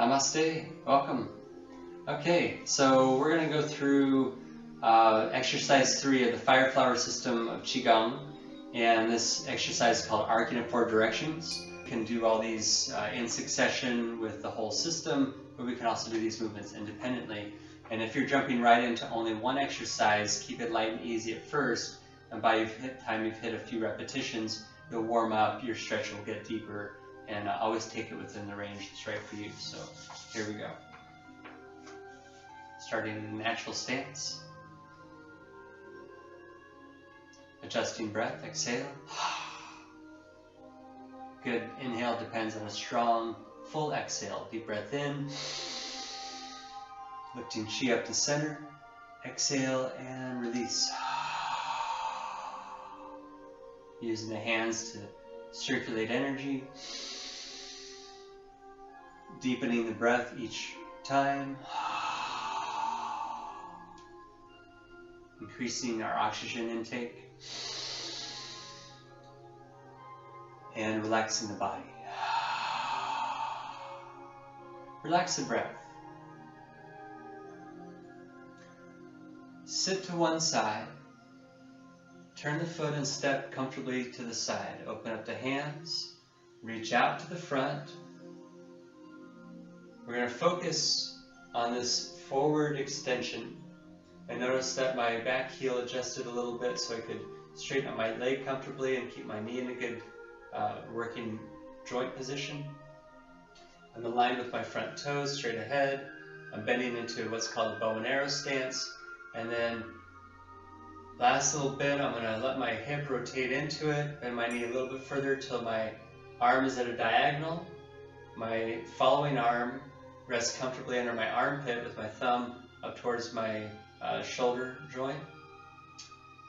Namaste, welcome. Okay, so we're going to go through exercise 3 of the fire flower system of Qigong, and this exercise is called Arcing in 4 Directions. We can do all these in succession with the whole system, but we can also do these movements independently. And if you're jumping right into only one exercise, keep it light and easy at first, and by the time you've hit a few repetitions, you'll warm up, your stretch will get deeper, and always take it within the range that's right for you. So here we go. Starting in a natural stance. Adjusting breath, exhale. Good inhale depends on a strong, full exhale. Deep breath in. Lifting chi up to center. Exhale and release. Using the hands to circulate energy. Deepening the breath each time. Increasing our oxygen intake. And relaxing the body. Relax the breath. Sit to one side. Turn the foot and step comfortably to the side. Open up the hands. Reach out to the front. We're going to focus on this forward extension. I noticed that my back heel adjusted a little bit so I could straighten out my leg comfortably and keep my knee in a good working joint position. I'm aligned with my front toes straight ahead. I'm bending into what's called the bow and arrow stance. And then last little bit, I'm going to let my hip rotate into it, bend my knee a little bit further till my arm is at a diagonal. My following arm rests comfortably under my armpit with my thumb up towards my shoulder joint.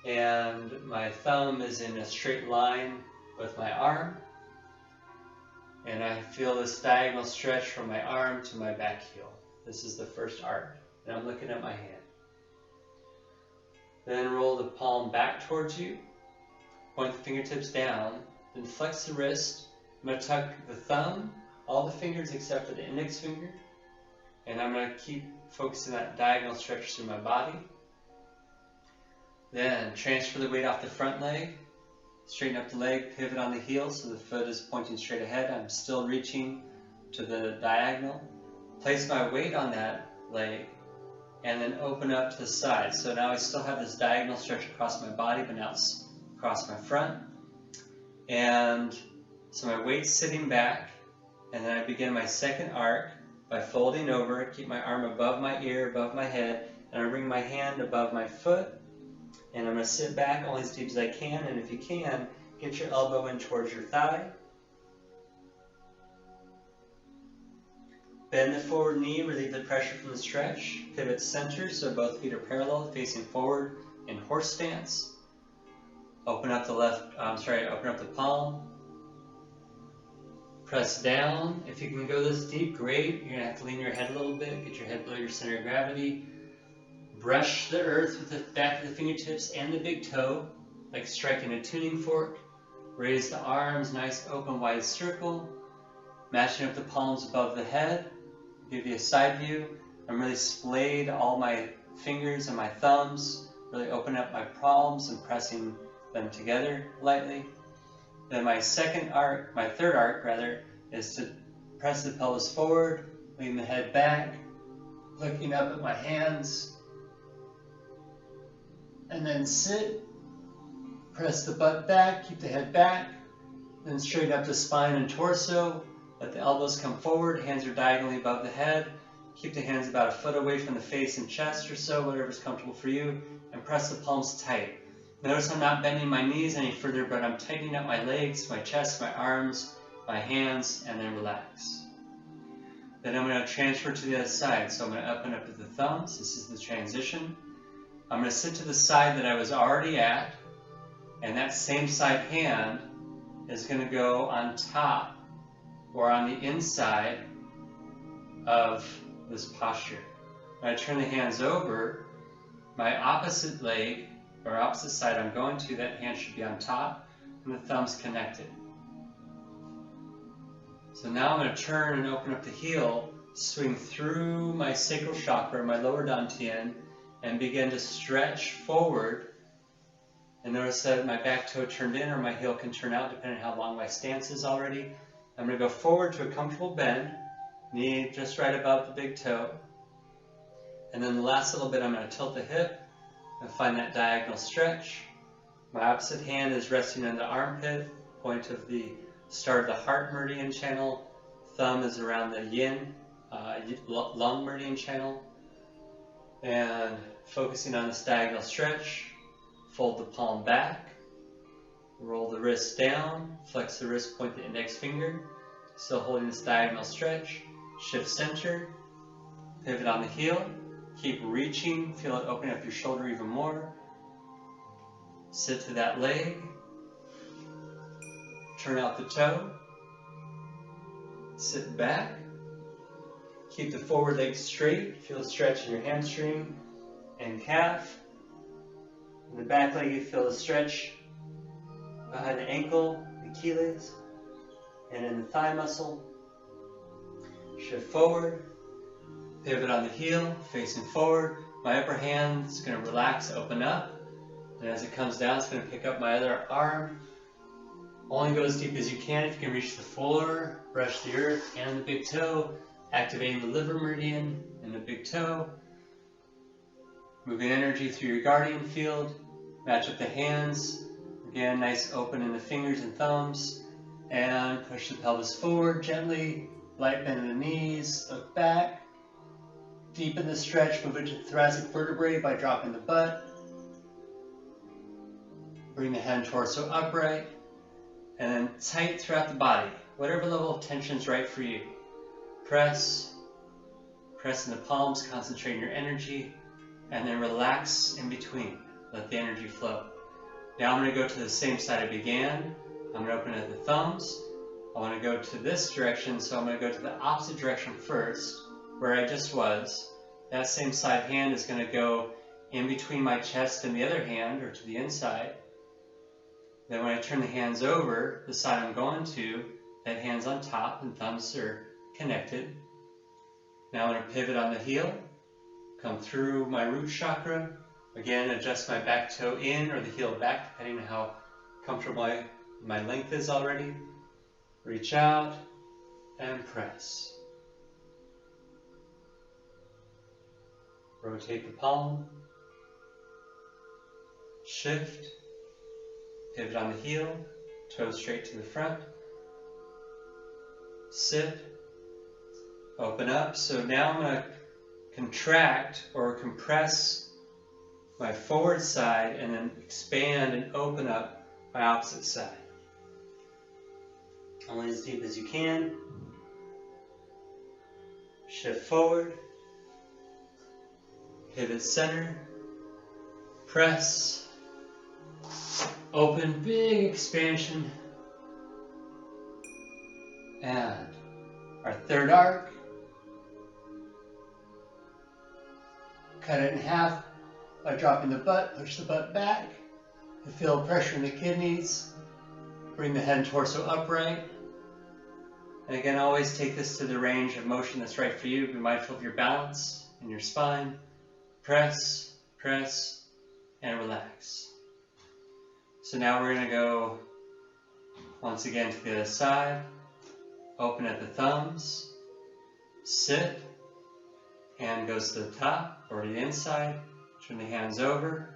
And my thumb is in a straight line with my arm. And I feel this diagonal stretch from my arm to my back heel. This is the first arc. And I'm looking at my hand. Then roll the palm back towards you. Point the fingertips down. Then flex the wrist. I'm going to tuck the thumb, all the fingers except for the index finger. And I'm going to keep focusing that diagonal stretch through my body. Then transfer the weight off the front leg. Straighten up the leg, pivot on the heel so the foot is pointing straight ahead. I'm still reaching to the diagonal. Place my weight on that leg and then open up to the side. So now I still have this diagonal stretch across my body, but now it's across my front. And so my weight's sitting back, and then I begin my second arc by folding over, keep my arm above my ear, above my head, and I bring my hand above my foot, and I'm going to sit back only as deep as I can, and if you can, get your elbow in towards your thigh. Bend the forward knee, relieve the pressure from the stretch. Pivot center so both feet are parallel, facing forward in horse stance. Open up the open up the palm. Press down. If you can go this deep, great. You're going to have to lean your head a little bit, get your head below your center of gravity. Brush the earth with the back of the fingertips and the big toe, like striking a tuning fork. Raise the arms, nice open wide circle. Matching up the palms above the head. Give you a side view. I'm really splayed all my fingers and my thumbs. Really open up my palms and pressing them together lightly. Then my third arc rather, is to press the pelvis forward, lean the head back, looking up at my hands, and then sit, press the butt back, keep the head back, then straighten up the spine and torso, let the elbows come forward, hands are diagonally above the head, keep the hands about a foot away from the face and chest or so, whatever's comfortable for you, and press the palms tight. Notice I'm not bending my knees any further, but I'm tightening up my legs, my chest, my arms, my hands, and then relax. Then I'm going to transfer to the other side. So I'm going to open up with the thumbs. This is the transition. I'm going to sit to the side that I was already at, and that same side hand is going to go on top or on the inside of this posture. When I turn the hands over, my opposite leg, or opposite side I'm going to, that hand should be on top, and the thumbs connected. So now I'm going to turn and open up the heel swing through my sacral chakra, my lower dantian, and begin to stretch forward. And notice that my back toe turned in or my heel can turn out depending on how long my stance is already. I'm going to go forward to a comfortable bend, knee just right above the big toe. And then the last little bit I'm going to tilt the hip and find that diagonal stretch. My opposite hand is resting on the armpit, point of the start of the heart meridian channel. Thumb is around the yin, lung meridian channel. And focusing on this diagonal stretch, fold the palm back, roll the wrist down, flex the wrist, point the index finger, still holding this diagonal stretch, shift center, pivot on the heel, keep reaching, feel it opening up your shoulder even more, sit to that leg, turn out the toe, sit back, keep the forward leg straight, feel a stretch in your hamstring and calf. In the back leg, you feel a stretch behind the ankle, the Achilles, and in the thigh muscle. Shift forward, pivot on the heel, facing forward. My upper hand is going to relax, open up, and as it comes down, it's going to pick up my other arm. Only go as deep as you can. If you can reach the floor, brush the earth and the big toe, activating the liver meridian and the big toe. Moving energy through your guardian field. Match up the hands. Again, nice open in the fingers and thumbs. And push the pelvis forward gently. Light bend in the knees. Look back. Deepen the stretch. Move into the thoracic vertebrae by dropping the butt. Bring the head and torso upright. And then tight throughout the body. Whatever level of tension is right for you. Press. Press in the palms. Concentrate your energy. And then relax in between. Let the energy flow. Now I'm going to go to the same side I began. I'm going to open at the thumbs. I want to go to this direction, so I'm going to go to the opposite direction first, where I just was. That same side hand is going to go in between my chest and the other hand, or to the inside. Then when I turn the hands over, the side I'm going to, that hand's on top and thumbs are connected. Now I'm going to pivot on the heel. Come through my root chakra. Again, adjust my back toe in or the heel back, depending on how comfortable my length is already. Reach out and press. Rotate the palm. Shift. Pivot on the heel. Toe straight to the front. Sit. Open up. So now I'm going to contract or compress my forward side and then expand and open up my opposite side. Only as deep as you can. Shift forward. Pivot center. Press. Open, big expansion. And our third arc. Cut it in half by dropping the butt, push the butt back. To feel pressure in the kidneys. Bring the head and torso upright. And again, always take this to the range of motion that's right for you. Be mindful of your balance and your spine. Press, press, and relax. So now we're going to go once again to the other side. Open at the thumbs. Sit. Hand goes to the top or to the inside. Turn the hands over.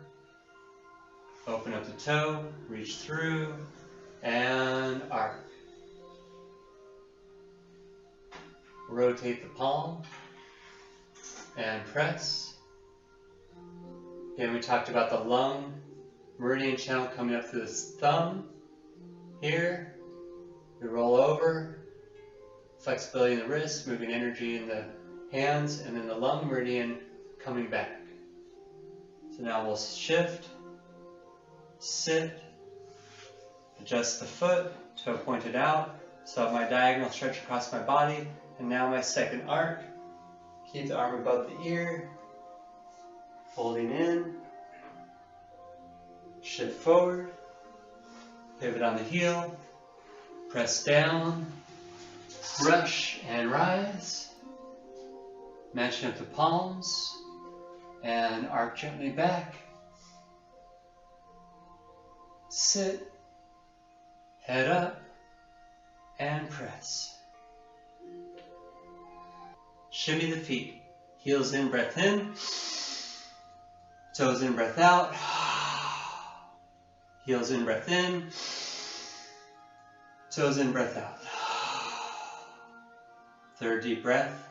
Open up the toe. Reach through. And arc. Rotate the palm. And press. Again, we talked about the lung meridian channel coming up through this thumb. Here. We roll over. Flexibility in the wrist. Moving energy in the hands. And then the lung meridian coming back. So now we'll shift, sit, adjust the foot, toe pointed out, so I have my diagonal stretch across my body, and now my second arc. Keep the arm above the ear, folding in, shift forward, pivot on the heel, press down, brush and rise, Matching up the palms and arc gently back. Sit, head up, and press. Shimmy the feet. Heels in, breath in. Toes in, breath out. Heels in, breath in. Toes in, breath out. Third deep breath.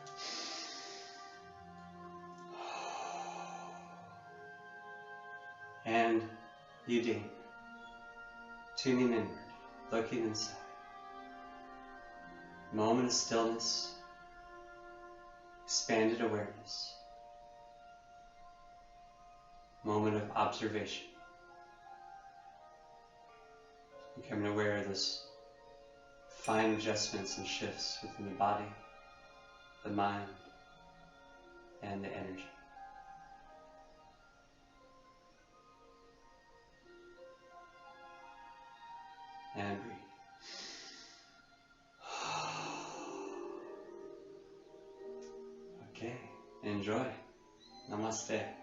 And Yuding. Tuning inward, looking inside. Moment of stillness. Expanded awareness. Moment of observation. Becoming aware of those fine adjustments and shifts within the body, the mind, and the energy. And breathe. Okay, enjoy. Namaste.